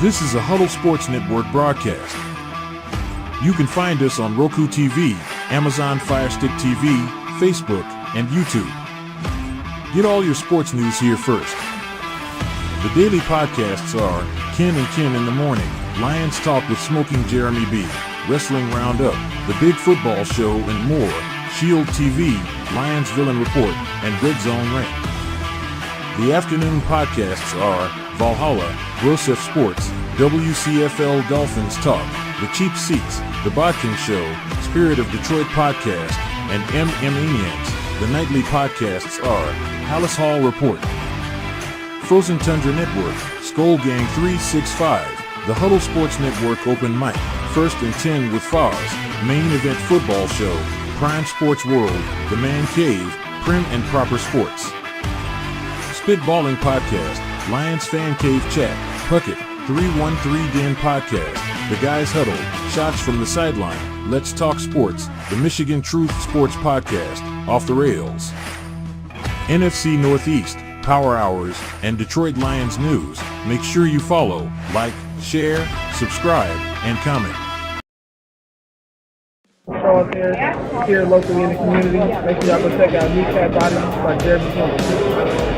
This is a Huddle Sports Network broadcast. You can find us on Roku TV, Amazon Fire Stick TV, Facebook, and YouTube. Get all your sports news here first. The daily podcasts are Ken and Ken in the Morning, Lions Talk with Smoking Jeremy B, Wrestling Roundup, The Big Football Show, and more, Shield TV, Lions Villain Report, and Red Zone Rant. The afternoon podcasts are Valhalla, Grosef Sports, WCFL Dolphins Talk, The Cheap Seats, The Bodkin Show, Spirit of Detroit Podcast, and Maniacs. The nightly podcasts are Hallis Hall Report, Frozen Tundra Network, Skull Gang 365, The Huddle Sports Network Open Mic, First and 10 with Foz, Main Event Football Show, Prime Sports World, The Man Cave, Prim and Proper Sports, Spitballing Podcast, Lions Fan Cave Chat, Puckett, 313 Den Podcast, The Guys Huddle, Shots from the Sideline, Let's Talk Sports, The Michigan Truth Sports Podcast, Off the Rails, NFC Northeast, Power Hours, and Detroit Lions News. Make sure you follow, like, share, subscribe, and comment. Show us here locally in the community. Make sure y'all go check out Kneecap Body by Jeremy Campbell.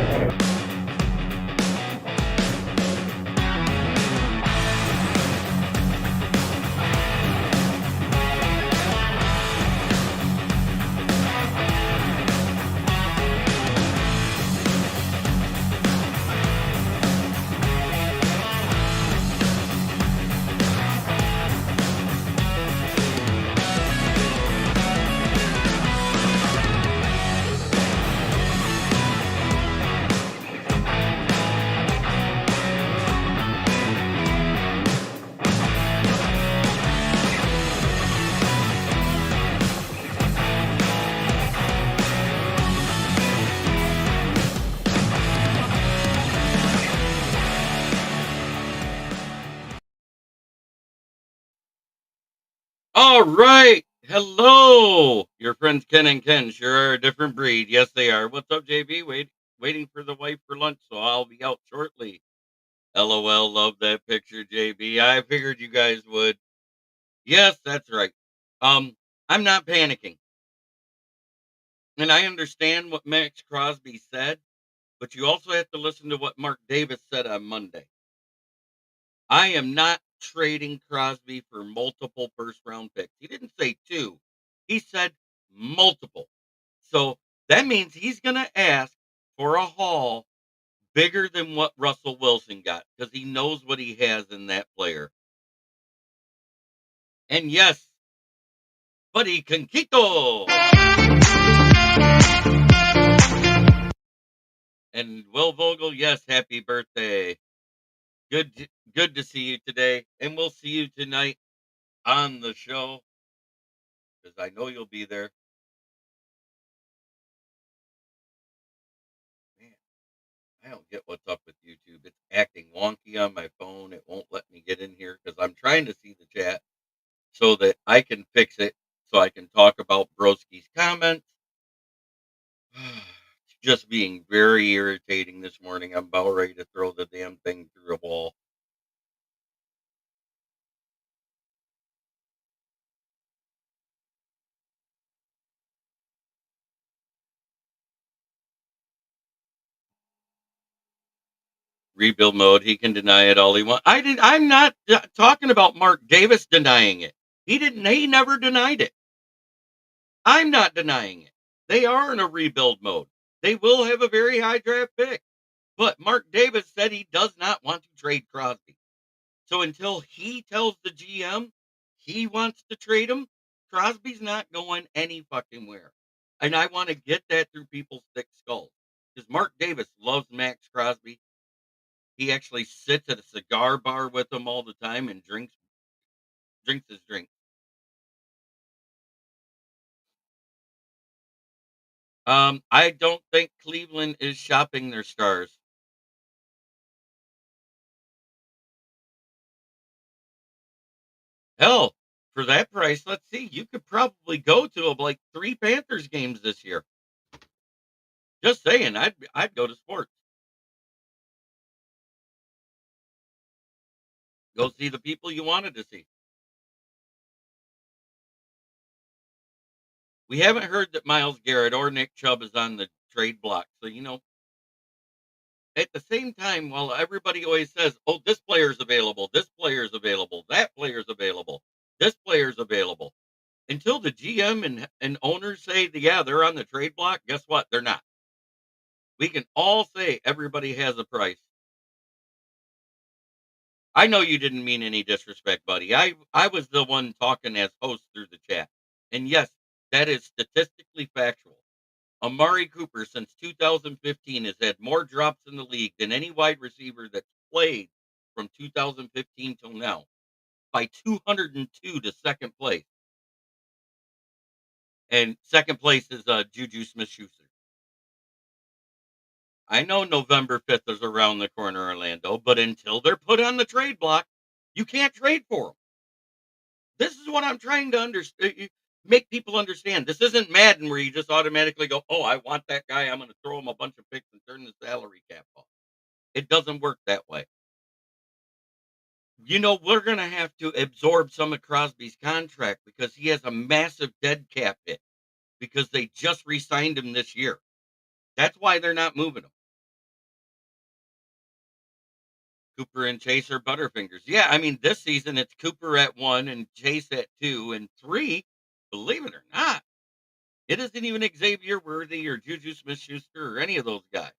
All right. Hello. Your friends Ken and Ken sure are a different breed. Yes, they are. What's up, JB? Waiting for the wife for lunch, so I'll be out shortly. LOL. Love that picture, JB. I figured you guys would. Yes, that's right. I'm not panicking. And I understand what Max Crosby said, but you also have to listen to what Mark Davis said on Monday. I am not trading Crosby for multiple first-round picks. He didn't say two. He said multiple. So that means he's going to ask for a haul bigger than what Russell Wilson got because he knows what he has in that player. And yes, Buddy Conquito. And Will Vogel, yes, happy birthday. Good to see you today. And we'll see you tonight on the show because I know you'll be there. Man, I don't get what's up with YouTube. It's acting wonky on my phone. It won't let me get in here because I'm trying to see the chat so that I can fix it so I can talk about Broski's comments. It's just being very irritating this morning. I'm about ready to throw the damn thing through a wall. Rebuild mode. He can deny it all he wants. I'm not talking about Mark Davis denying it. He never denied it. I'm not denying it. They are in a rebuild mode. They will have a very high draft pick. But Mark Davis said he does not want to trade Crosby. So until he tells the GM he wants to trade him, Crosby's not going any fucking where. And I want to get that through people's thick skulls. Because Mark Davis loves Max Crosby. He actually sits at a cigar bar with him all the time and drinks his drink. I don't think Cleveland is shopping their stars. Hell, for that price, let's see, you could probably go to like 3 Panthers games this year. Just saying, I'd go to sports. Go see the people you wanted to see. We haven't heard that Miles Garrett or Nick Chubb is on the trade block. So, at the same time, while everybody always says, oh, this player's available, this player's available, that player's available, this player's available, until the GM and owners say, yeah, they're on the trade block, guess what? They're not. We can all say everybody has a price. I know you didn't mean any disrespect, buddy. I was the one talking as host through the chat. And yes, that is statistically factual. Amari Cooper since 2015 has had more drops in the league than any wide receiver that's played from 2015 till now by 202 to second place. And second place is Juju Smith-Schuster. I know November 5th is around the corner, Orlando, but until they're put on the trade block, you can't trade for them. This is what I'm trying to make people understand. This isn't Madden where you just automatically go, "Oh, I want that guy. I'm going to throw him a bunch of picks and turn the salary cap off." It doesn't work that way. We're going to have to absorb some of Crosby's contract because he has a massive dead cap hit because they just re-signed him this year. That's why they're not moving him. Cooper and Chase are Butterfingers. Yeah, I mean, this season it's Cooper at 1 and Chase at 2 and 3. Believe it or not, it isn't even Xavier Worthy or Juju Smith-Schuster or any of those guys.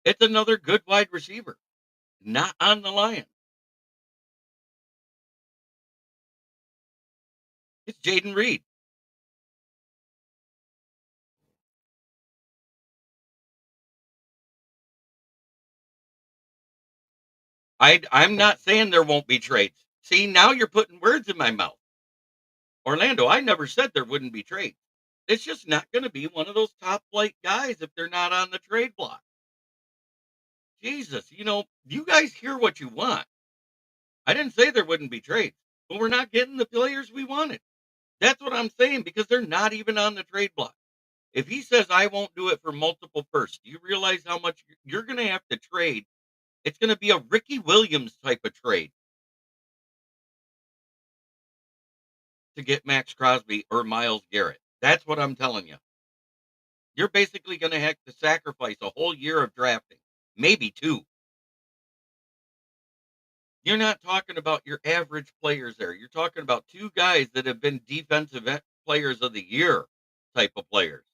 It's another good wide receiver, not on the Lions. It's Jaden Reed. I'm not saying there won't be trades. See, now you're putting words in my mouth. Orlando, I never said there wouldn't be trades. It's just not going to be one of those top flight guys if they're not on the trade block. Jesus, you guys hear what you want. I didn't say there wouldn't be trades, but we're not getting the players we wanted. That's what I'm saying because they're not even on the trade block. If he says I won't do it for multiple firsts, do you realize how much you're going to have to trade? It's going to be a Ricky Williams type of trade to get Max Crosby or Miles Garrett. That's what I'm telling you. You're basically going to have to sacrifice a whole year of drafting, maybe two. You're not talking about your average players there. You're talking about two guys that have been defensive players of the year type of players.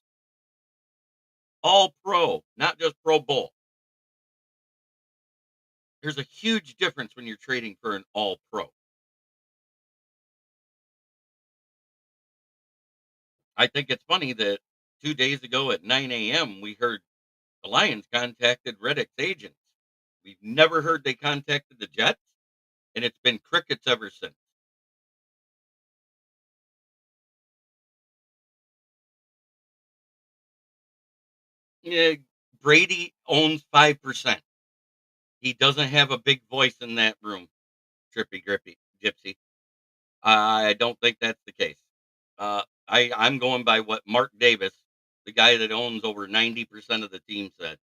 All pro, not just Pro Bowl. There's a huge difference when you're trading for an all pro. I think it's funny that 2 days ago at 9 a.m., we heard the Lions contacted Reddick's agents. We've never heard they contacted the Jets, and it's been crickets ever since. Yeah, Brady owns 5%. He doesn't have a big voice in that room, Trippy Grippy Gypsy. I don't think that's the case. I'm going by what Mark Davis, the guy that owns over 90% of the team, said.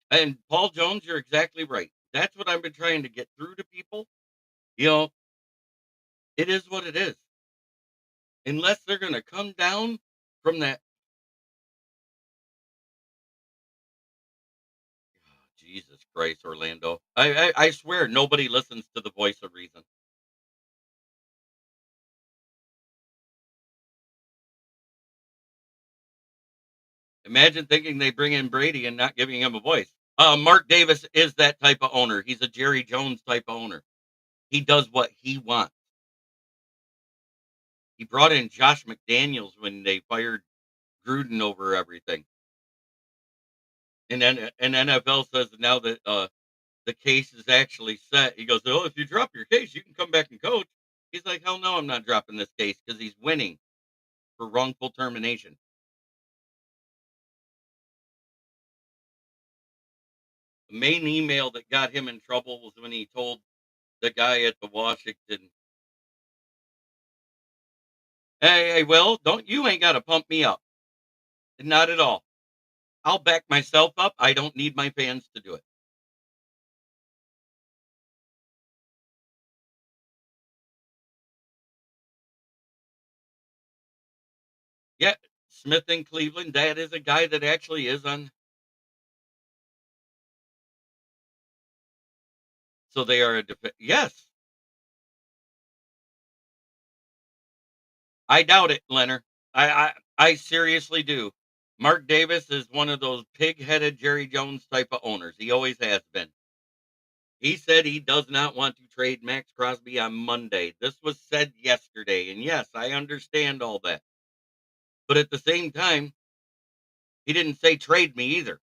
And Paul Jones, you're exactly right. That's what I've been trying to get through to people. You know, it is what it is. Unless they're going to come down from that. Oh, Jesus Christ, Orlando. I swear nobody listens to the voice of reason. Imagine thinking they bring in Brady and not giving him a voice. Mark Davis is that type of owner. He's a Jerry Jones type of owner. He does what he wants. He brought in Josh McDaniels when they fired Gruden over everything. And then and NFL says now that the case is actually set. He goes, "Oh, if you drop your case, you can come back and coach." He's like, "Hell no, I'm not dropping this case because he's winning for wrongful termination." The main email that got him in trouble was when he told the guy at the Washington, "Hey, well, don't you ain't got to pump me up, not at all." I'll back myself up. I don't need my fans to do it. Yeah, Smith in Cleveland, that is a guy that actually is on. So they are a yes. I doubt it, Leonard. I seriously do. Mark Davis is one of those pig-headed Jerry Jones type of owners. He always has been. He said he does not want to trade Max Crosby on Monday. This was said yesterday, and yes, I understand all that. But at the same time, he didn't say trade me either.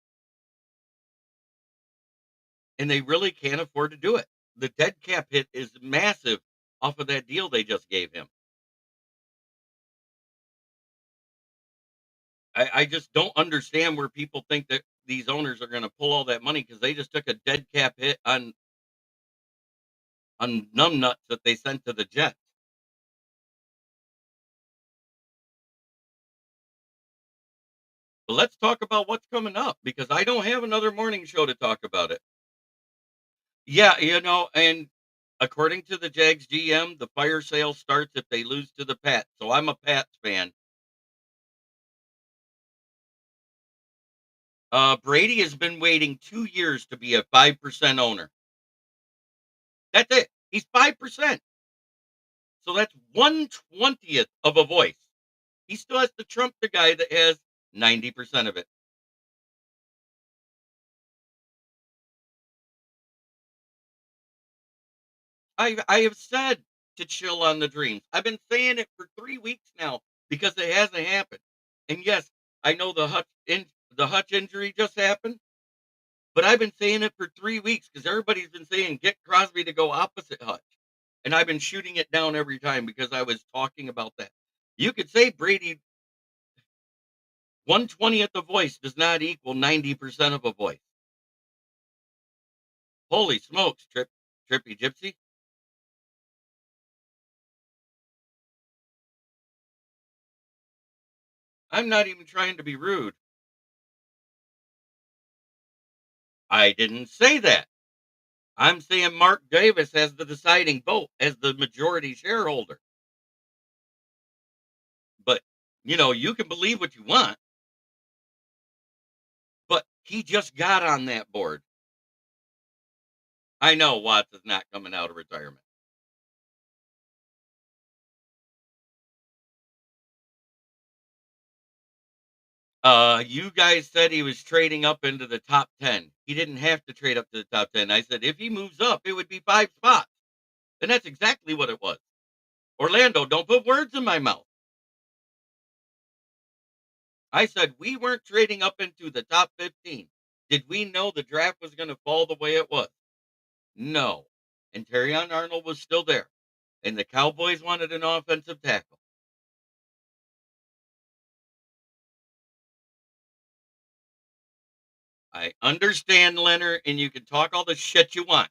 And they really can't afford to do it. The dead cap hit is massive off of that deal they just gave him. I just don't understand where people think that these owners are going to pull all that money because they just took a dead cap hit on numbnuts that they sent to the Jets. But let's talk about what's coming up because I don't have another morning show to talk about it. Yeah, and according to the Jags GM, the fire sale starts if they lose to the Pats. So I'm a Pats fan. Brady has been waiting 2 years to be a 5% owner. That's it. He's 5%. So that's 1/20th of a voice. He still has to trump the guy that has 90% of it. I have said to chill on the dreams. I've been saying it for 3 weeks now because it hasn't happened. And yes, I know the Hutch injury just happened, but I've been saying it for 3 weeks because everybody's been saying get Crosby to go opposite Hutch. And I've been shooting it down every time because I was talking about that. You could say Brady 1/20th of voice does not equal 90% of a voice. Holy smokes, Trippy Gypsy. I'm not even trying to be rude. I didn't say that. I'm saying Mark Davis has the deciding vote as the majority shareholder. But, you can believe what you want, but he just got on that board. I know Watts is not coming out of retirement. You guys said he was trading up into the top 10. He didn't have to trade up to the top 10. I said if he moves up, it would be 5 spots. And that's exactly what it was. Orlando, don't put words in my mouth. I said we weren't trading up into the top 15. Did we know the draft was going to fall the way it was? No. And Terrion Arnold was still there. And the Cowboys wanted an offensive tackle. I understand, Leonard, and you can talk all the shit you want.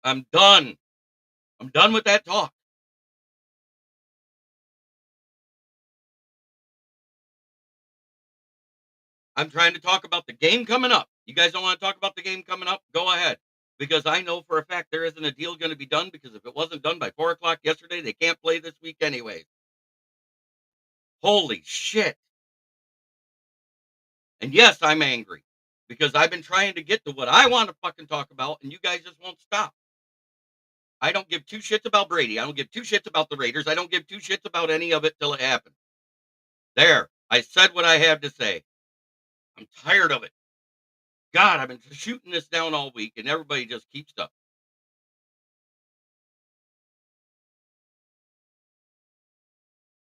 I'm done. I'm done with that talk. I'm trying to talk about the game coming up. You guys don't want to talk about the game coming up? Go ahead. Because I know for a fact there isn't a deal going to be done because if it wasn't done by 4 o'clock yesterday, they can't play this week anyway. Holy shit. And yes, I'm angry because I've been trying to get to what I want to fucking talk about and you guys just won't stop. I don't give two shits about Brady. I don't give two shits about the Raiders. I don't give two shits about any of it till it happens. There. I said what I have to say. I'm tired of it. God, I've been shooting this down all week and everybody just keeps up.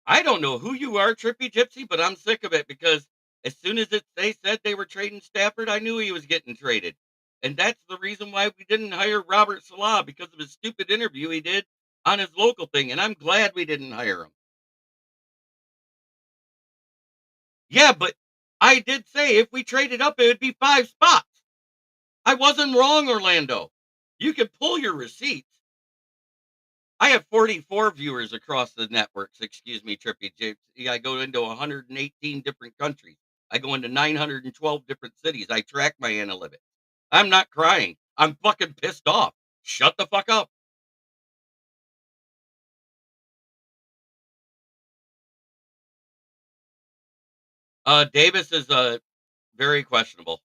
I don't know who you are, Trippy Gypsy, but I'm sick of it because as soon as they said they were trading Stafford, I knew he was getting traded. And that's the reason why we didn't hire Robert Salah because of his stupid interview he did on his local thing. And I'm glad we didn't hire him. Yeah, but I did say if we traded up, it would be 5 spots. I wasn't wrong, Orlando. You can pull your receipts. I have 44 viewers across the networks. Excuse me, Trippy Gypsy. I go into 118 different countries. I go into 912 different cities. I track my analytics. I'm not crying. I'm fucking pissed off. Shut the fuck up. Davis is very questionable.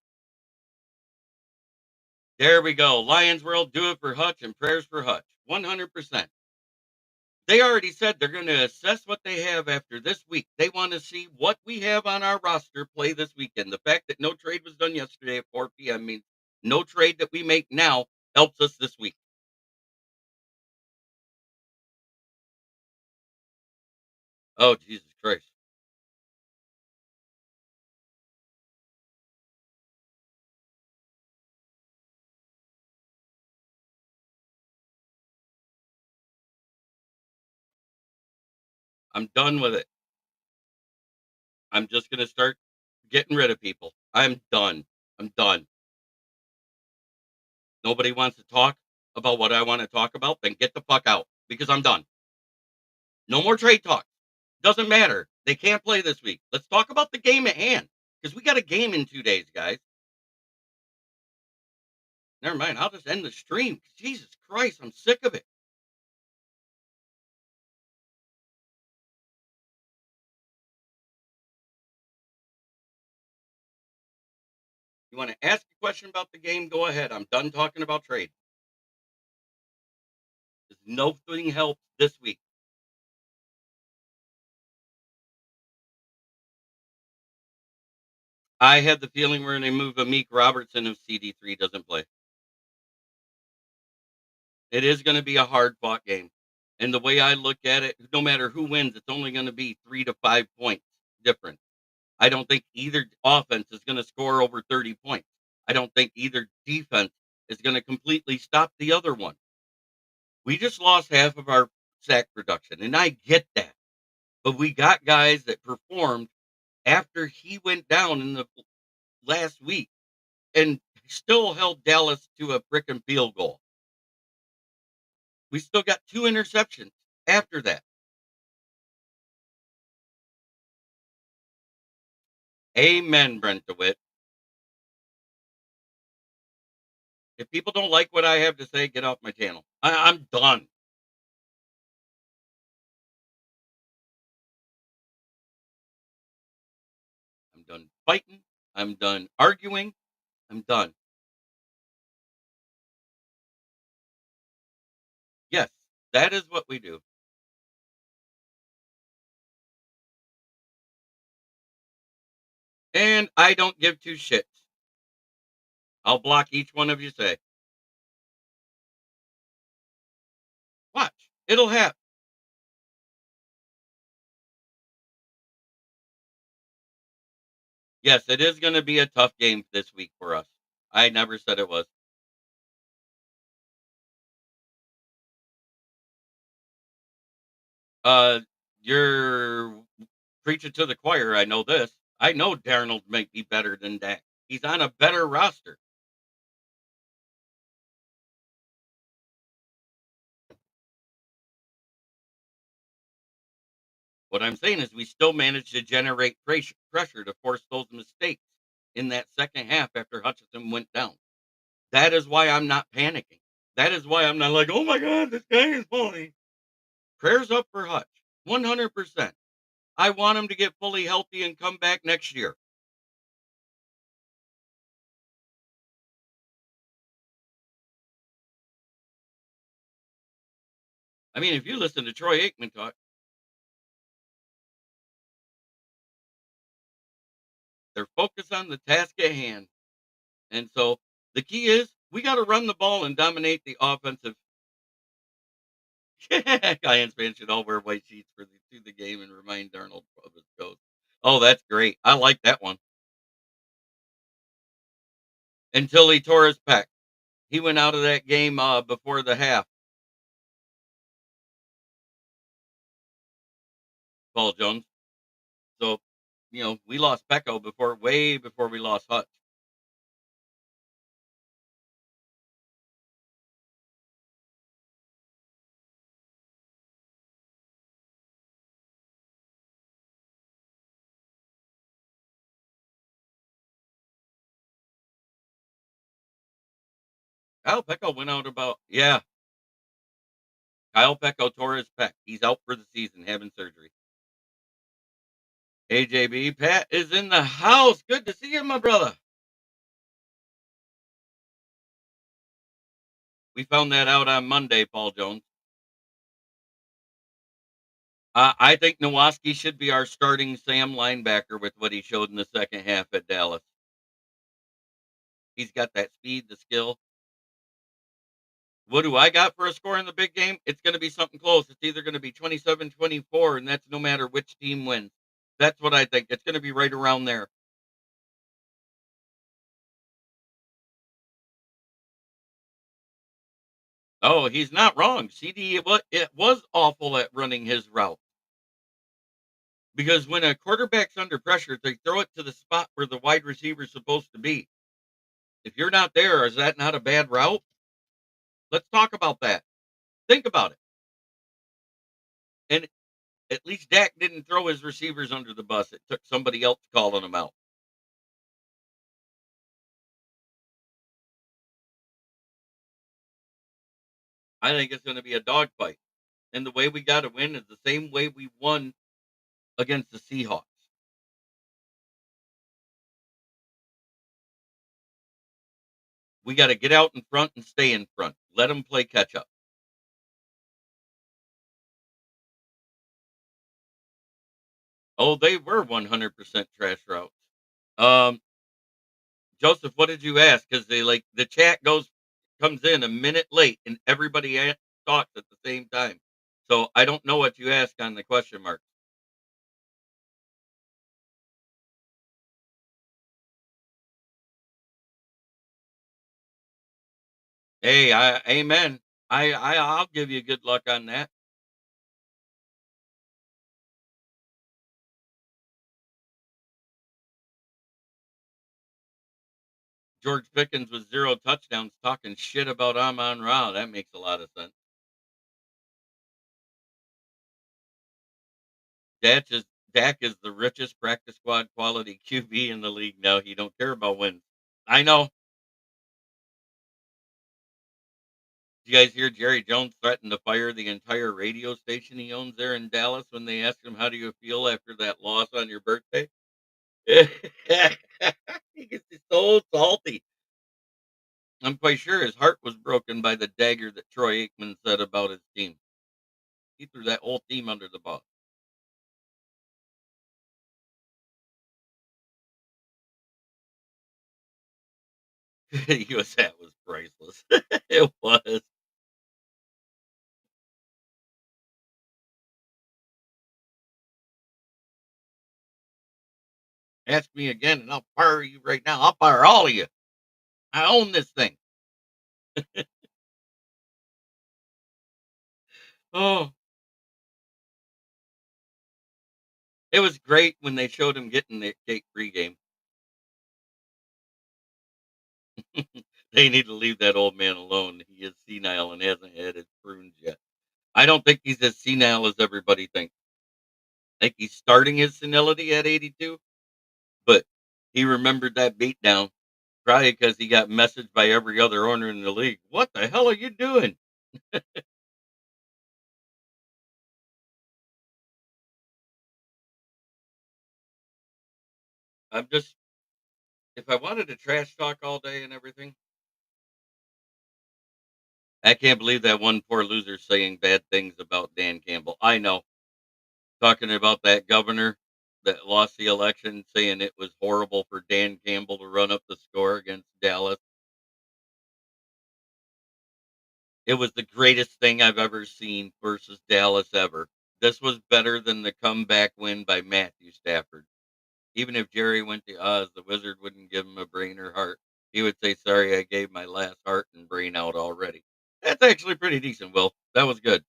There we go. Lions World, do it for Hutch and prayers for Hutch. 100%. They already said they're going to assess what they have after this week. They want to see what we have on our roster play this weekend. The fact that no trade was done yesterday at 4 p.m. means no trade that we make now helps us this week. Oh, Jesus Christ. I'm done with it. I'm just going to start getting rid of people. I'm done. I'm done. Nobody wants to talk about what I want to talk about, then get the fuck out because I'm done. No more trade talk. Doesn't matter. They can't play this week. Let's talk about the game at hand because we got a game in 2 days, guys. Never mind. I'll just end the stream. Jesus Christ, I'm sick of it. You want to ask a question about the game? Go ahead. I'm done talking about trade. Nothing helps this week. I had the feeling we're going to move Amik Robertson if CD3 doesn't play. It is going to be a hard fought game. And the way I look at it, no matter who wins, it's only going to be 3 to 5 points different. I don't think either offense is going to score over 30 points. I don't think either defense is going to completely stop the other one. We just lost half of our sack production, and I get that. But we got guys that performed after he went down in the last week and still held Dallas to a frickin' field goal. We still got 2 interceptions after that. Amen, Brent DeWitt. If people don't like what I have to say, get off my channel. I'm done. I'm done fighting. I'm done arguing. I'm done. Yes, that is what we do. And I don't give two shits. I'll block each one of you say. Watch. It'll happen. Yes, it is going to be a tough game this week for us. I never said it was. Uh, you're preaching to the choir. I know this. I know Darnold might be better than Dak. He's on a better roster. What I'm saying is we still managed to generate pressure to force those mistakes in that second half after Hutchinson went down. That is why I'm not panicking. That is why I'm not like, oh my God, this guy is falling. Prayers up for Hutch. 100%. I want him to get fully healthy and come back next year. I mean, if you listen to Troy Aikman talk, they're focused on the task at hand. And so the key is we got to run the ball and dominate the offensive. Giants fans should all wear white sheets to the game and remind Darnold of his ghost. Oh, that's great. I like that one. Until he tore his pec. He went out of that game before the half. Paul Jones. So, we lost Pecco way before we lost Hutch. Kyle Pecco went out about Kyle Pecco tore his pec. He's out for the season, having surgery. AJB, Pat is in the house. Good to see you, my brother. We found that out on Monday, Paul Jones. I think Nowoski should be our starting Sam linebacker with what he showed in the second half at Dallas. He's got that speed, the skill. What do I got for a score in the big game? It's going to be something close. It's either going to be 27-24, and that's no matter which team wins. That's what I think. It's going to be right around there. Oh, he's not wrong. CD, it was awful at running his route. Because when a quarterback's under pressure, they throw it to the spot where the wide receiver's supposed to be. If you're not there, is that not a bad route? Let's talk about that. Think about it. And at least Dak didn't throw his receivers under the bus. It took somebody else calling them out. I think it's going to be a dogfight. And the way we got to win is the same way we won against the Seahawks. We got to get out in front and stay in front. Let them play catch up. Oh, they were 100% trash routes. Um, Joseph, what did you ask? Because they like the chat comes in a minute late, and everybody talks at the same time. So I don't know what you asked on the question mark. Hey, amen. I'll give you good luck on that. George Pickens with 0 touchdowns talking shit about Amon-Ra. That makes a lot of sense. Dak is Dak is the richest practice squad quality QB in the league now. He don't care about wins. I know. Did you guys hear Jerry Jones threaten to fire the entire radio station he owns there in Dallas when they asked him, "How do you feel after that loss on your birthday?" He gets so salty. I'm quite sure his heart was broken by the dagger that Troy Aikman said about his team. He threw that whole team under the bus. That was priceless. It was. Ask me again, and I'll fire you right now. I'll fire all of you. I own this thing. Oh, it was great when they showed him getting the cake pregame. They need to leave that old man alone. He is senile and hasn't had his prunes yet. I don't think he's as senile as everybody thinks. I think he's starting his senility at 82, but he remembered that beatdown probably because he got messaged by every other owner in the league. What the hell are you doing? I'm just, if I wanted to trash talk all day and everything, I can't believe that one poor loser saying bad things about Dan Campbell. I know. Talking about that governor that lost the election, saying it was horrible for Dan Campbell to run up the score against Dallas. It was the greatest thing I've ever seen versus Dallas ever. This was better than the comeback win by Matthew Stafford. Even if Jerry went to Oz, the wizard wouldn't give him a brain or heart. He would say, "Sorry, I gave my last heart and brain out already." That's actually pretty decent, Will. That was good.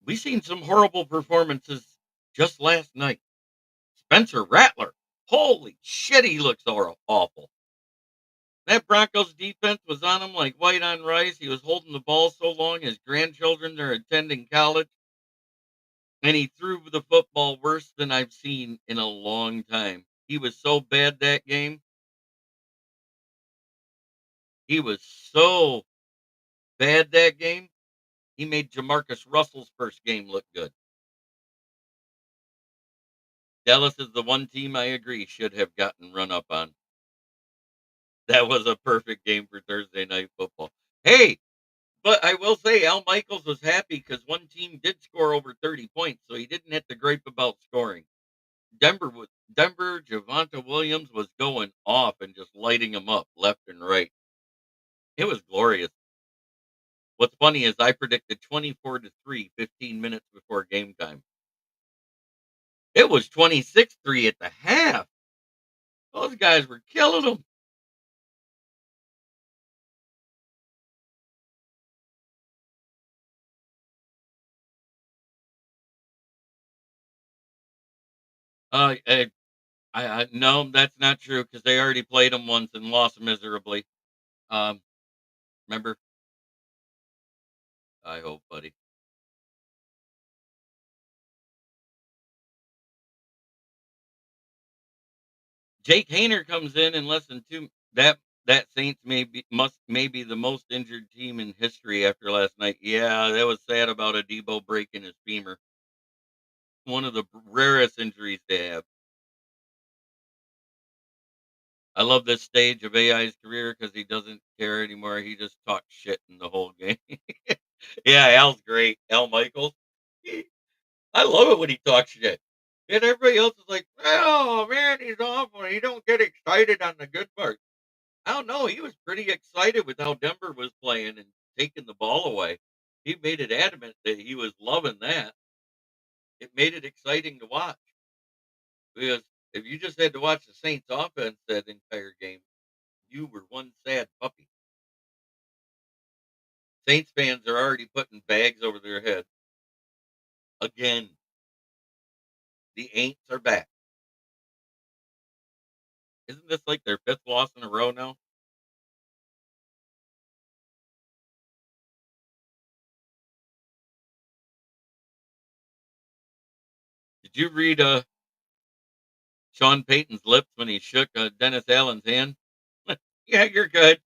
We seen some horrible performances just last night. Spencer Rattler. Holy shit, he looks awful. That Broncos defense was on him like white on rice. He was holding the ball so long, his grandchildren are attending college, and he threw the football worse than I've seen in a long time. He was so bad that game. He was so bad that game. He made Jamarcus Russell's first game look good. Dallas is the one team I agree should have gotten run up on. That was a perfect game for Thursday Night Football. Hey, but I will say Al Michaels was happy because one team did score over 30 points, so he didn't have to gripe about scoring. Denver, Javonte Williams was going off and just lighting them up left and right. It was glorious. What's funny is I predicted 24-3 15 minutes before game time. It was 26-3 at the half. Those guys were killing them. No, that's not true because they already played them once and lost miserably. Um, remember? I hope, buddy. Jake Hayner comes in less than two. That Saints maybe the most injured team in history after last night. Yeah, that was sad about a Debo breaking his femur. One of the rarest injuries to have. I love this stage of AI's career because he doesn't care anymore. He just talks shit in the whole game. Yeah, Al's great. Al Michaels. I love it when he talks shit. And everybody else is like, oh man, he's awful. You don't get excited on the good part. I don't know. He was pretty excited with how Denver was playing and taking the ball away. He made it adamant that he was loving that. It made it exciting to watch because if you just had to watch the Saints offense that entire game, you were one sad puppy. Saints fans are already putting bags over their head. Again, the Aints are back. Isn't this like their fifth loss in a row now? Did you read Sean Payton's lips when he shook Dennis Allen's hand? Yeah, you're good.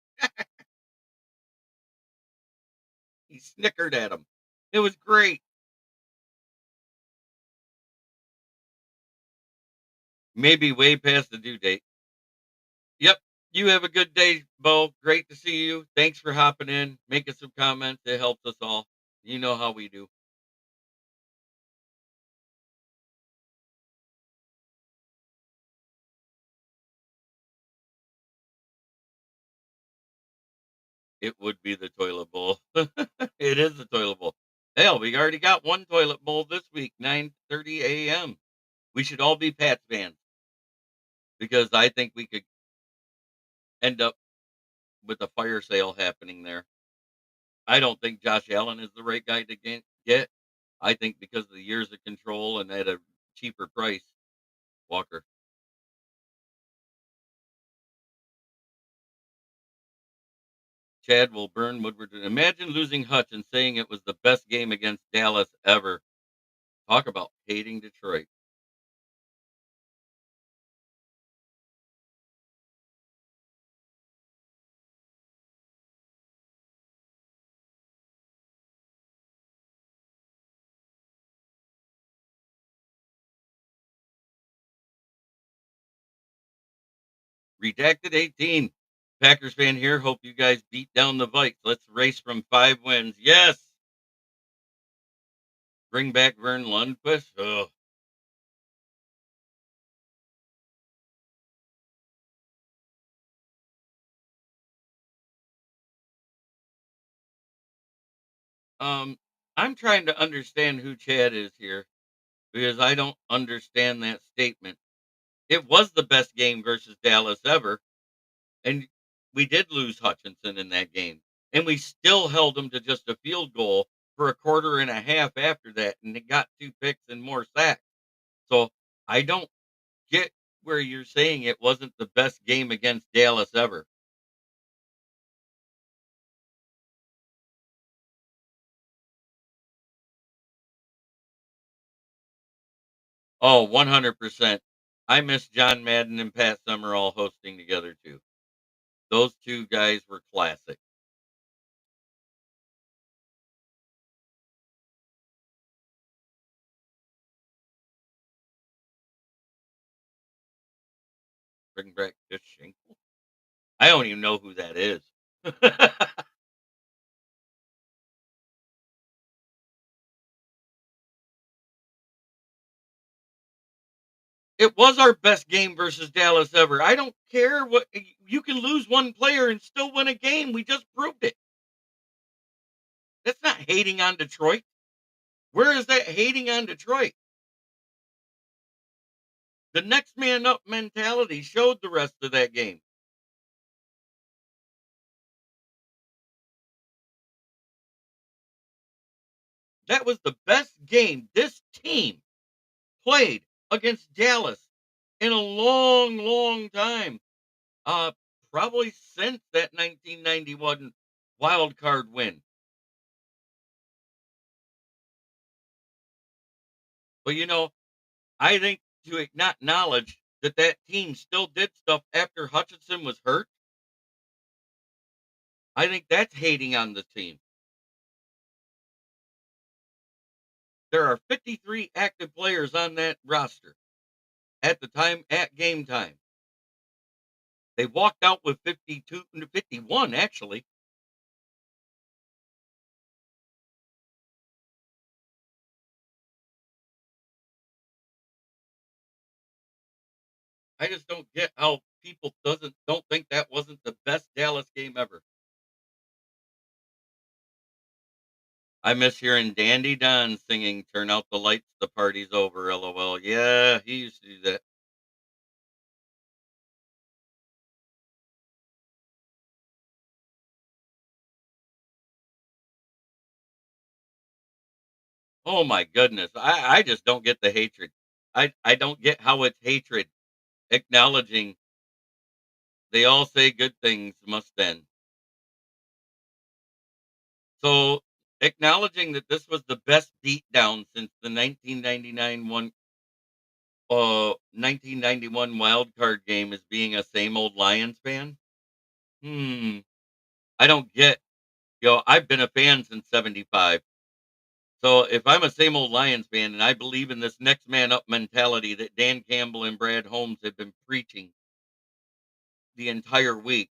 He snickered at him. It was great. Maybe way past the due date. Yep. You have a good day, Bo. Great to see you. Thanks for hopping in, making some comments. It helps us all. You know how we do. It would be the toilet bowl. It is the toilet bowl. Hell, we already got one toilet bowl this week, 9:30 a.m. We should all be Pats fans because I think we could end up with a fire sale happening there. I don't think Josh Allen is the right guy to get. I think because of the years of control and at a cheaper price, Walker. Chad will burn Woodward. Imagine losing Hutch and saying it was the best game against Dallas ever. Talk about hating Detroit. Redacted 18. Packers fan here. Hope you guys beat down the Vikes. Let's race from 5 wins. Yes. Bring back Vern Lundquist. Oh, um, I'm trying to understand who Chad is here because I don't understand that statement. It was the best game versus Dallas ever, and we did lose Hutchinson in that game, and we still held them to just a field goal for a quarter and a half after that, and it got 2 picks and more sacks. So I don't get where you're saying it wasn't the best game against Dallas ever. Oh, 100%. I miss John Madden and Pat Summerall hosting together too. Those two guys were classic. Bring back Dish Schenkel. I don't even know who that is. It was our best game versus Dallas ever. I don't care what you can lose one player and still win a game. We just proved it. That's not hating on Detroit. Where is that hating on Detroit? The next man up mentality showed the rest of that game. That was the best game this team played against Dallas in a long, long time. Uh, Probably since that 1991 wild card win. But I think to acknowledge that that team still did stuff after Hutchinson was hurt, I think that's hating on the team. There are 53 active players on that roster at the time, at game time. They walked out with 52, 51 actually. I just don't get how people don't think that wasn't the best Dallas game ever. I miss hearing Dandy Don singing "Turn Out the Lights, the Party's Over." LOL. Yeah, he used to do that. Oh my goodness. I just don't get the hatred. I don't get how it's hatred. Acknowledging they all say good things must end. So acknowledging that this was the best beatdown since the 1991 wild card game as being a same old Lions fan. Hmm. I don't get, I've been a fan since 75. So if I'm a same old Lions fan and I believe in this next man up mentality that Dan Campbell and Brad Holmes have been preaching the entire week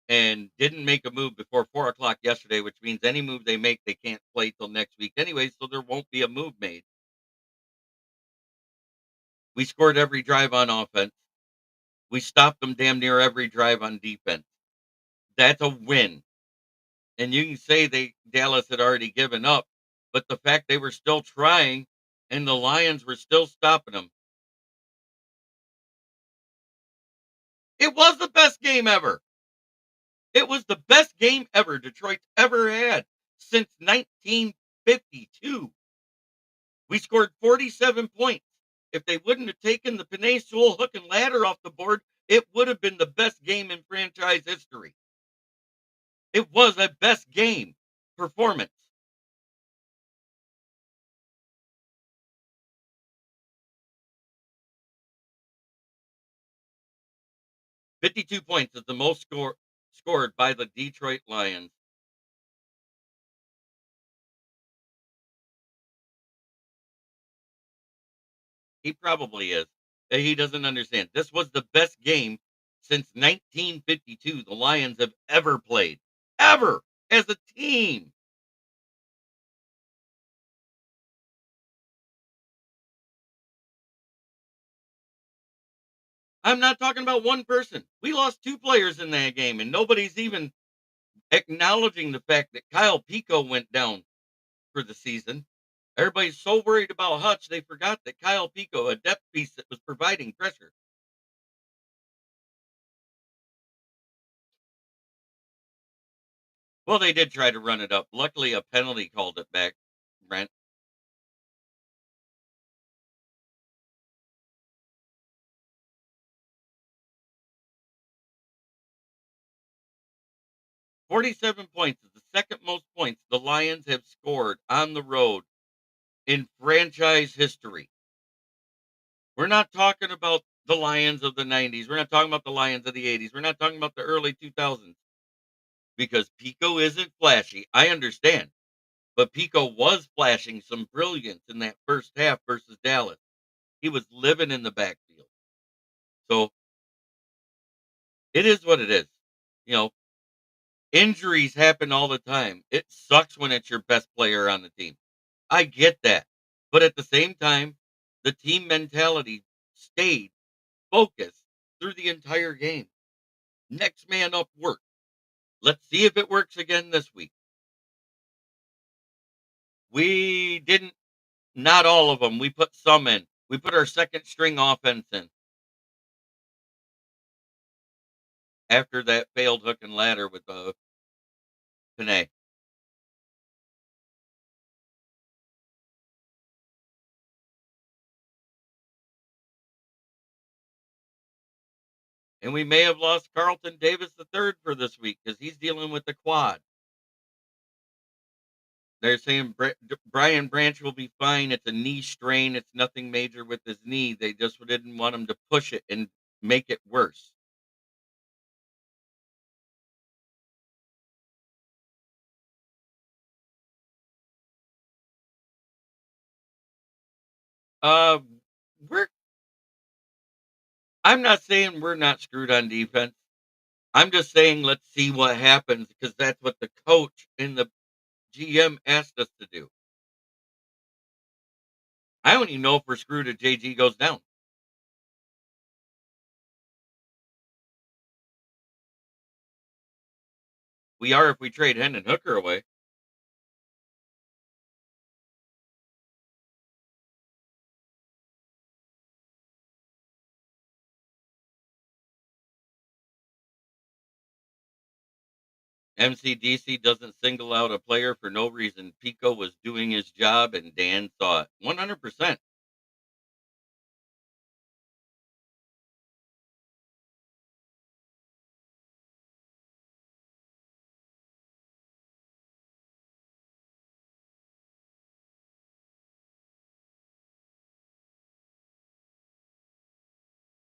and didn't make a move before 4 o'clock yesterday, which means any move they make, they can't play till next week anyway. So there won't be a move made. We scored every drive on offense. We stopped them damn near every drive on defense. That's a win. And you can say Dallas had already given up, but the fact they were still trying and the Lions were still stopping them. It was the best game ever. It was the best game ever Detroit's ever had since 1952. We scored 47 points. If they wouldn't have taken the Panay Sewell hook and ladder off the board, it would have been the best game in franchise history. It was a best game performance. 52 points is the most scored by the Detroit Lions. He probably is. He doesn't understand. This was the best game since 1952 the Lions have ever played. Ever as a team. I'm not talking about one person. We lost two players in that game, and nobody's even acknowledging the fact that Kyle Pico went down for the season. Everybody's so worried about Hutch, they forgot that Kyle Pico, a depth piece that was providing pressure. Well, they did try to run it up. Luckily, a penalty called it back, Brent. 47 points is the second most points the Lions have scored on the road in franchise history. We're not talking about the Lions of the 90s. We're not talking about the Lions of the 80s. We're not talking about the early 2000s because Pico isn't flashy. I understand. But Pico was flashing some brilliance in that first half versus Dallas. He was living in the backfield. So it is what it is. You know, injuries happen all the time. It sucks when it's your best player on the team. I get that. But at the same time, the team mentality stayed focused through the entire game. Next man up work. Let's see if it works again this week. We didn't, not all of them. We put some in. We put our second string offense in after that failed hook and ladder with Panay. And we may have lost Carlton Davis III for this week because he's dealing with the quad. They're saying Brian Branch will be fine. It's a knee strain. It's nothing major with his knee. They just didn't want him to push it and make it worse. Uh, we're. I'm not saying we're not screwed on defense. I'm just saying let's see what happens because that's what the coach and the GM asked us to do. I don't even know if we're screwed if JG goes down. We are if we trade Hendon Hooker away. MCDC doesn't single out a player for no reason. Pico was doing his job and Dan saw it. 100%.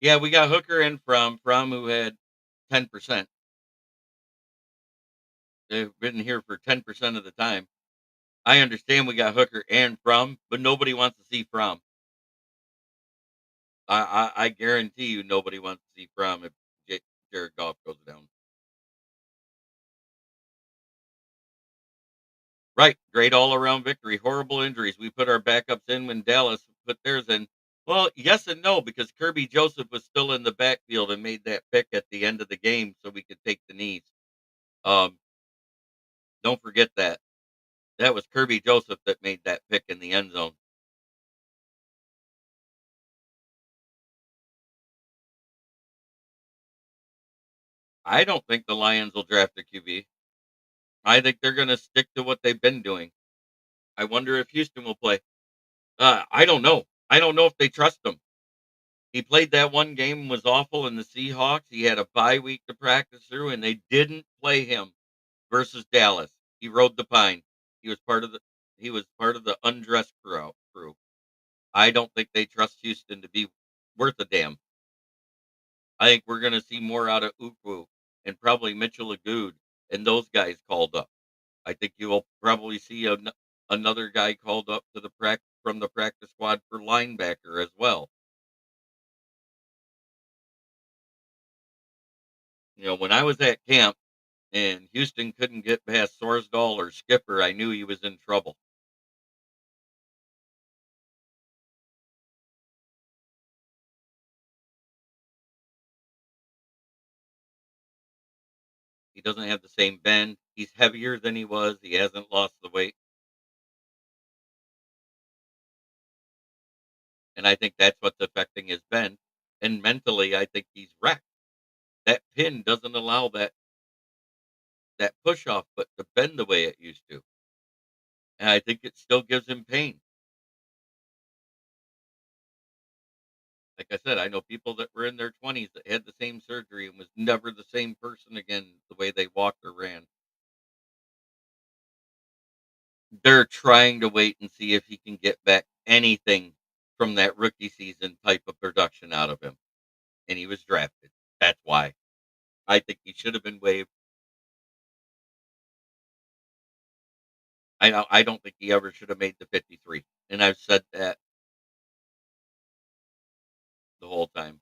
Yeah, we got Hooker and from who had 10%. They've been here for 10% of the time. I understand we got Hooker and from, but nobody wants to see from. I guarantee you nobody wants to see from if Jared Goff goes down. Right. Great all around victory. Horrible injuries. We put our backups in when Dallas put theirs in. Well, yes and no, because Kirby Joseph was still in the backfield and made that pick at the end of the game so we could take the knees. Um, don't forget that. That was Kirby Joseph that made that pick in the end zone. I don't think the Lions will draft a QB. I think they're going to stick to what they've been doing. I wonder if Houston will play. I don't know. I don't know if they trust him. He played that one game, was awful in the Seahawks. He had a bye week to practice through, and they didn't play him versus Dallas. He rode the pine. He was part of the undressed crew. I don't think they trust Houston to be worth a damn. I think we're going to see more out of Ukwu and probably Mitchell Agood and those guys called up. I think you will probably see another guy called up to the from the practice squad for linebacker as well. You know, when I was at camp and Houston couldn't get past Sorsdal or Skipper, I knew he was in trouble. He doesn't have the same bend. He's heavier than he was. He hasn't lost the weight. And I think that's what's affecting his bend. And mentally, I think he's wrecked. That pin doesn't allow that push off but to bend the way it used to. And I think it still gives him pain. Like I said, I know people that were in their 20s that had the same surgery and was never the same person again the way they walked or ran. They're trying to wait and see if he can get back anything from that rookie season type of production out of him. and he was drafted. That's why. I think he should have been waived. I don't think he ever should have made the 53, and I've said that the whole time.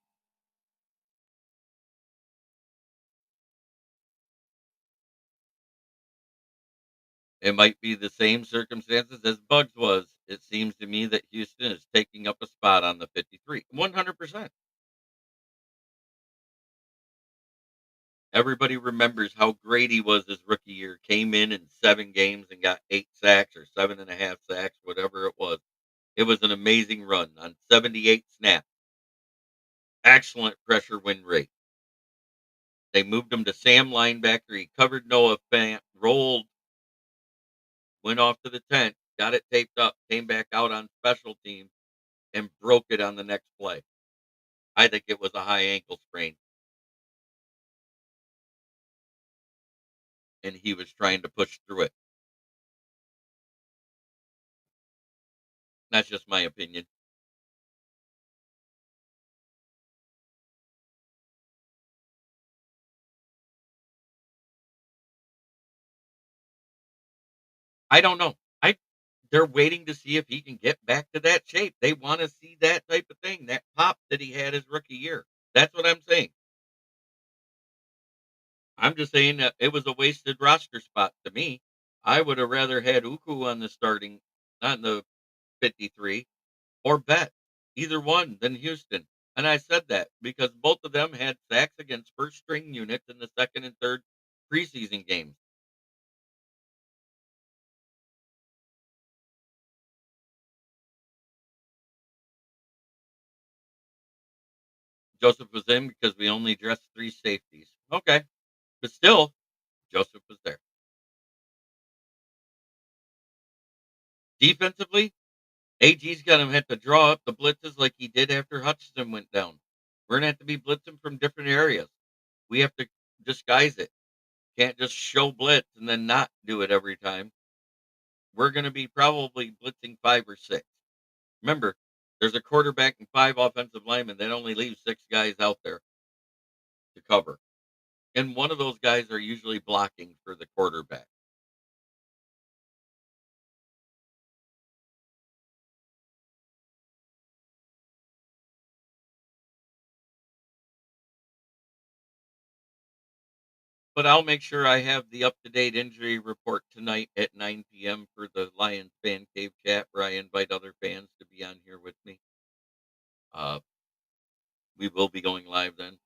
It might be the same circumstances as Bugs was. It seems to me that Houston is taking up a spot on the 53. 100%. Everybody remembers how great he was his rookie year. Came in 7 games and got 8 sacks or 7.5 sacks, whatever it was. It was an amazing run on 78 snaps. Excellent pressure win rate. They moved him to Sam linebacker. He covered Noah Fant, rolled, went off to the tent, got it taped up, came back out on special teams, and broke it on the next play. I think it was a high ankle sprain, and he was trying to push through it. That's just my opinion. I don't know. I They're waiting to see if he can get back to that shape. They want to see that type of thing, that pop that he had his rookie year. That's what I'm saying. I'm just saying that it was a wasted roster spot to me. I would have rather had Uku on the starting, not in the 53, or Bet, either one than Houston. And I said that because both of them had sacks against first string units in the second and third preseason games. Joseph was in because we only dressed 3 safeties. Okay. But still, Joseph was there. Defensively, AG's got him have to draw up the blitzes like he did after Hutchinson went down. We're gonna have to be blitzing from different areas. We have to disguise it. Can't just show blitz and then not do it every time. We're gonna be probably blitzing 5 or 6. Remember, there's a quarterback and 5 offensive linemen. That only leaves 6 guys out there to cover. And one of those guys are usually blocking for the quarterback. But I'll make sure I have the up-to-date injury report tonight at 9 p.m. for the Lions Fan Cave chat, where I invite other fans to be on here with me. Uh, we will be going live then.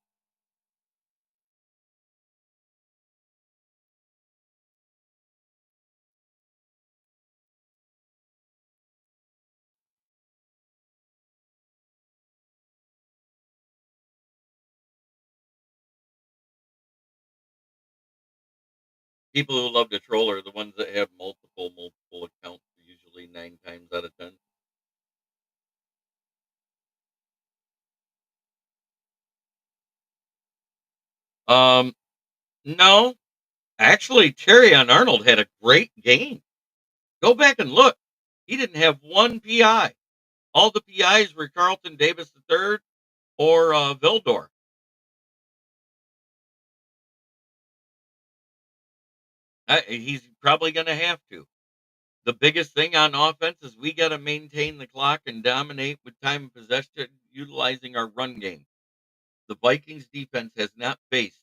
People who love to troll are the ones that have multiple accounts, usually 9 times out of 10. Um, no, actually, Terry on Arnold had a great game. Go back and look. He didn't have one PI. All the PIs were Carlton Davis III or Vildor. He's probably going to have to. The biggest thing on offense is we got to maintain the clock and dominate with time of possession, utilizing our run game. The Vikings defense has not faced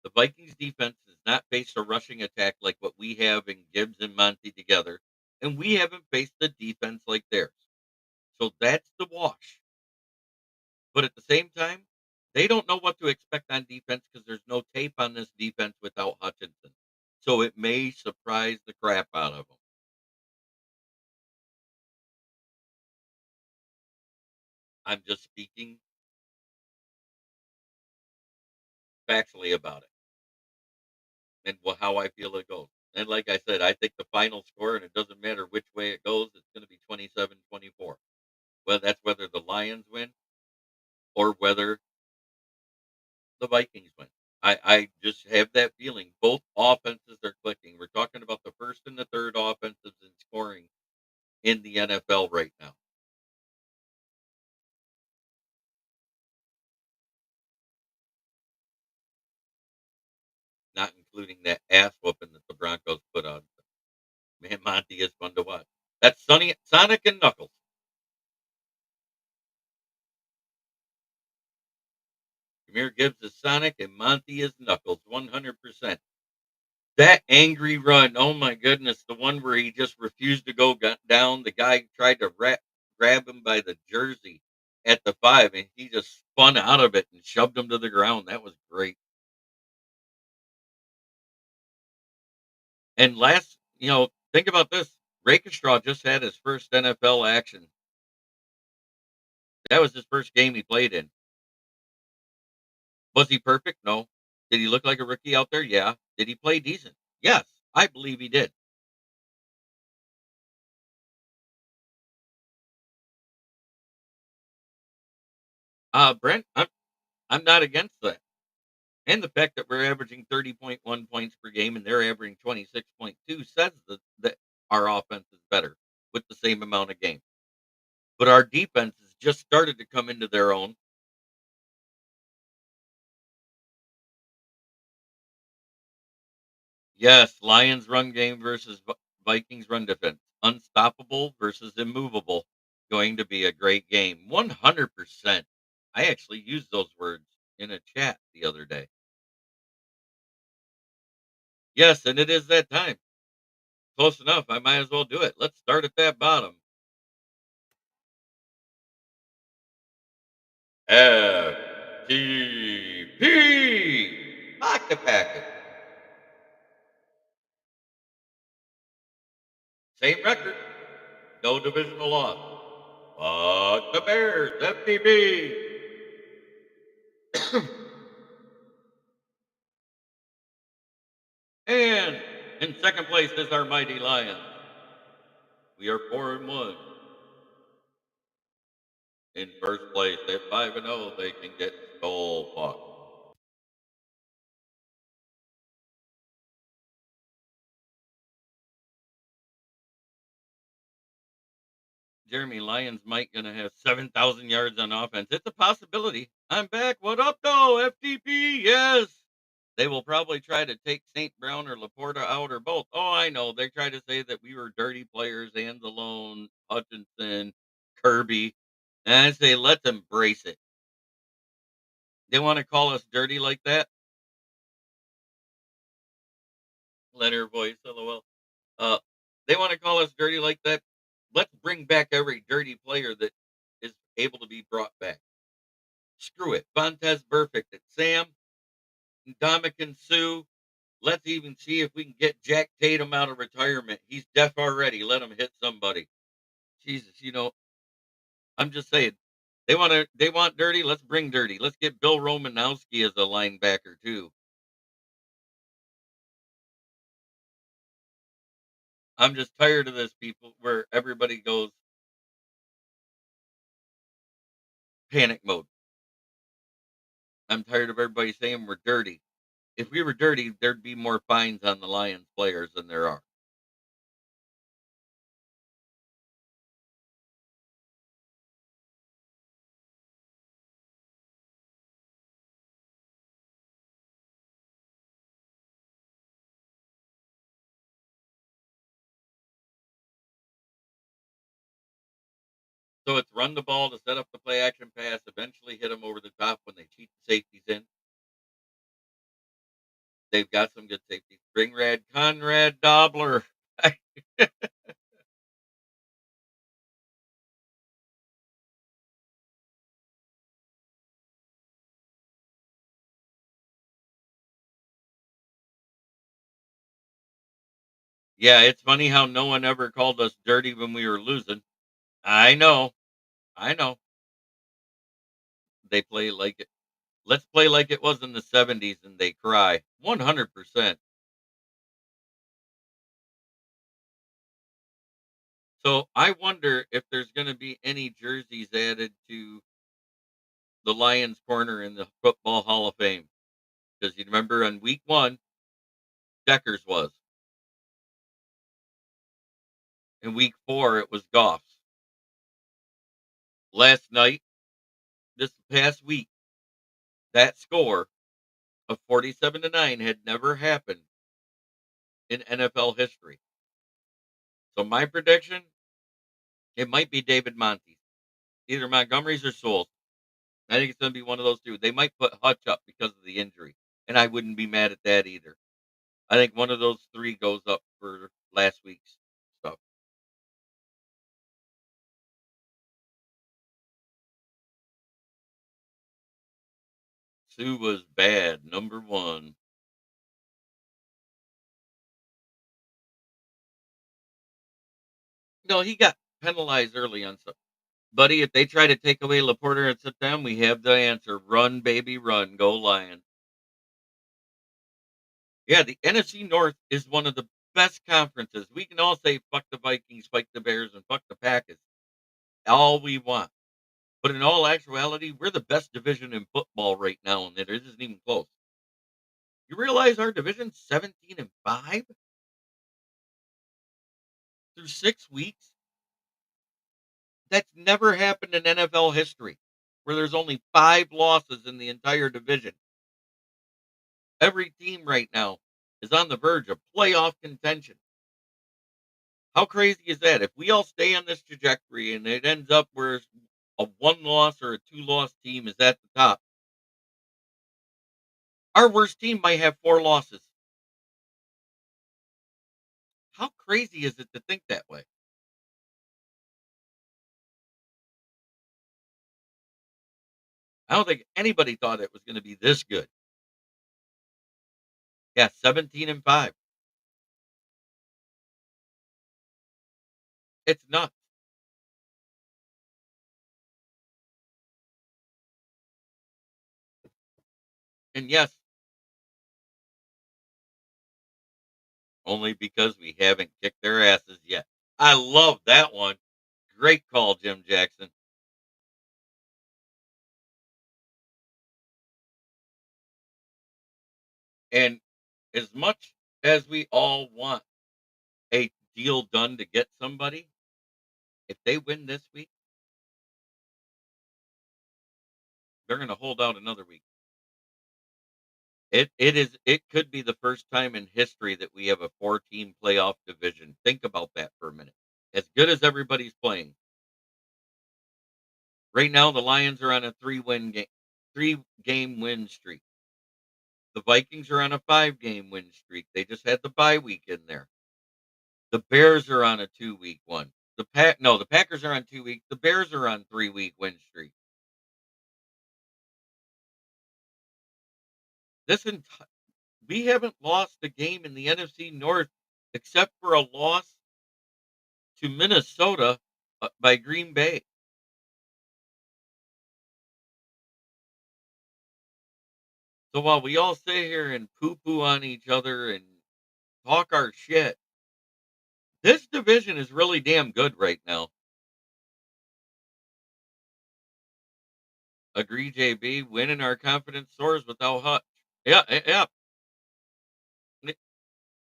the Vikings defense has not faced a rushing attack like what we have in Gibbs and Monty together, and we haven't faced a defense like theirs. So that's the wash. But at the same time, they don't know what to expect on defense because there's no tape on this defense without Hutchinson. So it may surprise the crap out of them. I'm just speaking factually about it and how I feel it goes. And like I said, I think the final score, and it doesn't matter which way it goes, it's going to be 27-24. Well, that's whether the Lions win or whether the Vikings win. I just have that feeling. Both offenses are clicking. We're talking about the first and the third offenses in scoring in the NFL right now. including that ass whooping that the Broncos put on. Man, Monty is fun to watch. That's Sonic and Knuckles. Jameer Gibbs is Sonic and Monty is Knuckles, 100%. That angry run, oh my goodness, the one where he just refused to go down. The guy tried to grab him by the jersey at the 5, and he just spun out of it and shoved him to the ground. That was great. And think about this. Rakestraw just had his first NFL action. That was his first game he played in. Was he perfect? No. Did he look like a rookie out there? Yeah. Did he play decent? Yes, I believe he did. Brent, I'm not against that. And the fact that we're averaging 30.1 points per game and they're averaging 26.2 says that our offense is better with the same amount of game. But our defense has just started to come into their own. Yes, Lions run game versus Vikings run defense. Unstoppable versus immovable. Going to be a great game. 100%. I actually used those words in a chat the other day. Yes, and it is that time. Close enough. I might as well do it. Let's start at that bottom. FTP. Pocket packet. Same record. No divisional loss. Fuck the Bears. FTP. And in second place is our mighty Lions. We are 4-1. In first place at 5-0, they can get skull fucked. Jeremy, Lions might gonna have 7,000 yards on offense. It's a possibility. I'm back. What up, though? FTP, yes. They will probably try to take St. Brown or Laporta out or both. Oh, I know. They try to say that we were dirty players, Anzalone, Hutchinson, Kirby. And I say, let's embrace it. They want to call us dirty like that? Letter voice, LOL. Uh, they want to call us dirty like that? Let's bring back every dirty player that is able to be brought back. Screw it. Vontez perfect. It's Sam, Dominican Sue. Let's even see if we can get Jack Tatum out of retirement. He's deaf already. Let him hit somebody. Jesus, I'm just saying. They want dirty. Let's bring dirty. Let's get Bill Romanowski as a linebacker too. I'm just tired of this people where everybody goes panic mode. I'm tired of everybody saying we're dirty. If we were dirty, there'd be more fines on the Lions players than there are. So it's run the ball to set up the play action pass, eventually hit them over the top when they cheat the safeties in. They've got some good safeties. Bring Rad Conrad Dobler. Yeah, it's funny how no one ever called us dirty when we were losing. I know. I know. They play like it. Let's play like it was in the 70s and they cry. 100%. So I wonder if there's going to be any jerseys added to the Lions corner in the Football Hall of Fame. Because you remember on week 1, Deckers was. In week 4, it was Goff's. Last night, this past week, that score of 47-9 had never happened in NFL history. So my prediction, it might be David Monty, either Montgomery's or Sewell's. I think it's going to be one of those two. They might put Hutch up because of the injury, and I wouldn't be mad at that either. I think one of those three goes up for last week's stuff. Sue was bad, number one. No, he got penalized early on stuff. Buddy, if they try to take away Laporta and sit down, we have the answer. Run, baby, run. Go Lions. Yeah, the NFC North is one of the best conferences. We can all say fuck the Vikings, fuck the Bears, and fuck the Packers. All we want. But in all actuality, we're the best division in football right now, and it isn't even close. You realize our division's 17-5 through 6 weeks? That's never happened in NFL history, where there's only 5 losses in the entire division. Every team right now is on the verge of playoff contention. How crazy is that? If we all stay on this trajectory and it ends up where a 1 loss or a 2 loss team is at the top, our worst team might have 4 losses. How crazy is it to think that way? I don't think anybody thought it was going to be this good. Yeah, 17-5. It's nuts. And yes, only because we haven't kicked their asses yet. I love that one. Great call, Jim Jackson. And as much as we all want a deal done to get somebody, if they win this week, they're going to hold out another week. It could be the first time in history that we have a 4-team playoff division. Think about that for a minute. As good as everybody's playing. Right now the Lions are on a 3-game win streak. The Vikings are on a 5-game win streak. They just had the bye week in there. The Bears are on a 2-week one. The Packers are on 2 weeks. The Bears are on 3-week win streak. This enti- we haven't lost a game in the NFC North except for a loss to Minnesota by Green Bay. So while we all sit here and poo poo on each other and talk our shit, this division is really damn good right now. Agree, JB. Winning our confidence soars without Hutch. Yeah, yeah.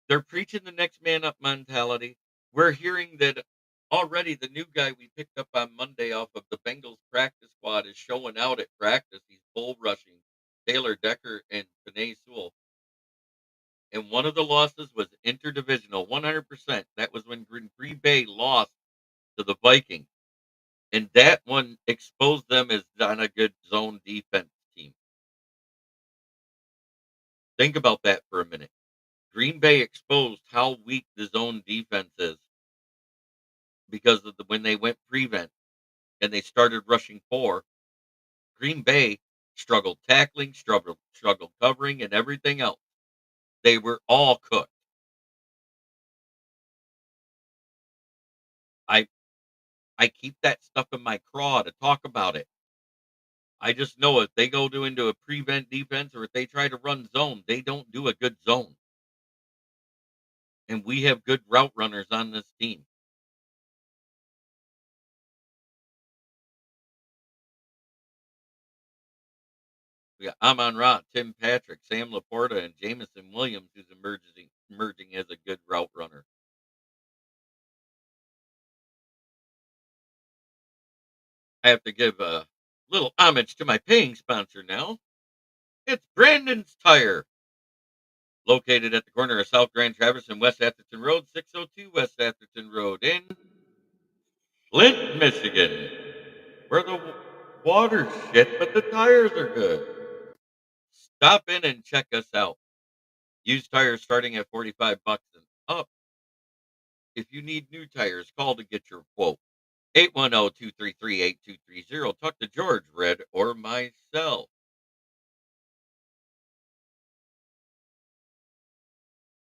They're preaching the next man up mentality. We're hearing that already the new guy we picked up on Monday off of the Bengals practice squad is showing out at practice. He's bull rushing Taylor Decker and Panay Sewell. And one of the losses was interdivisional, 100%. That was when Green Bay lost to the Vikings. And that one exposed them as not a good zone defense team. Think about that for a minute. Green Bay exposed how weak the zone defense is because of when they went prevent and they started rushing 4. Green Bay struggled tackling, struggled covering, and everything else. They were all cooked. I I keep that stuff in my craw to talk about it. I just know if they go into a prevent defense or if they try to run zone, they don't do a good zone. And we have good route runners on this team. We got Amon Ra, Tim Patrick, Sam Laporta, and Jamison Williams, who's emerging as a good route runner. I have to give a little homage to my paying sponsor now. It's Brandon's Tire, located at the corner of South Grand Traverse and West Atherton Road, 602 West Atherton Road in Flint, Michigan, where the water's shit, but the tires are good. Stop in and check us out. Used tires starting at $45 and up. If you need new tires, call to get your quote. 810-233-8230. Talk to George, Red, or myself.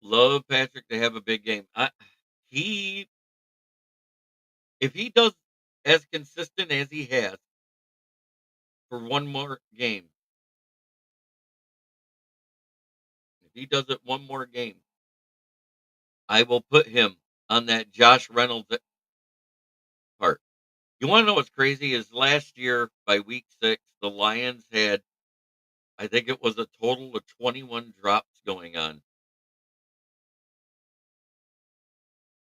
Love Patrick to have a big game. If he does as consistent as he has for one more game, if he does it one more game, I will put him on that Josh Reynolds part. You want to know what's crazy is last year by week 6, the Lions had, I think it was a total of 21 drops going on.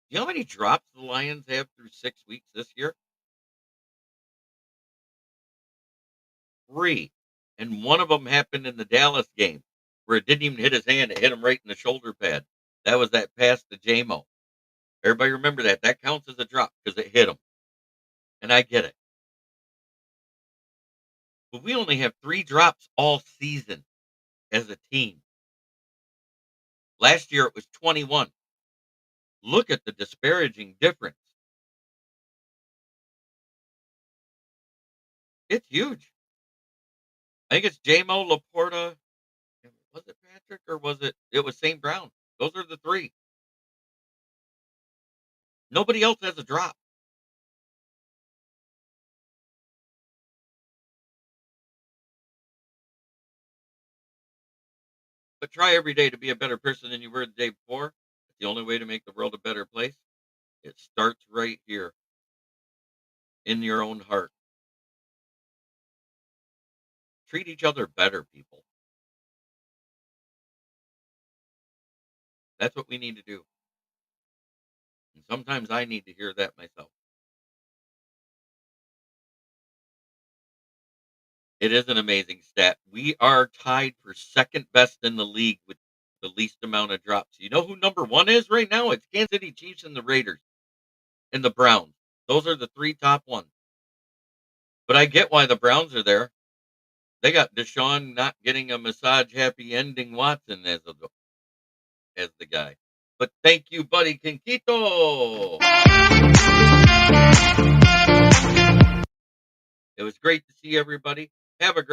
Do you know how many drops the Lions have through 6 weeks this year? 3. And one of them happened in the Dallas game where it didn't even hit his hand. It hit him right in the shoulder pad. That was that pass to JMO. Everybody remember that. That counts as a drop because it hit him. And I get it. But we only have 3 drops all season as a team. Last year it was 21. Look at the disparaging difference. It's huge. I think it's JMO, Laporta. Was it Patrick or was it? It was St. Brown. Those are the 3. Nobody else has a drop. But try every day to be a better person than you were the day before. It's the only way to make the world a better place. It starts right here in your own heart. Treat each other better, people. That's what we need to do. And sometimes I need to hear that myself. It is an amazing stat. We are tied for second best in the league with the least amount of drops. You know who number 1 is right now? It's Kansas City Chiefs and the Raiders and the Browns. Those are the 3 top ones. But I get why the Browns are there. They got Deshaun not getting a massage happy ending Watson as the guy. But thank you, buddy Quinquito. It was great to see everybody. Have a great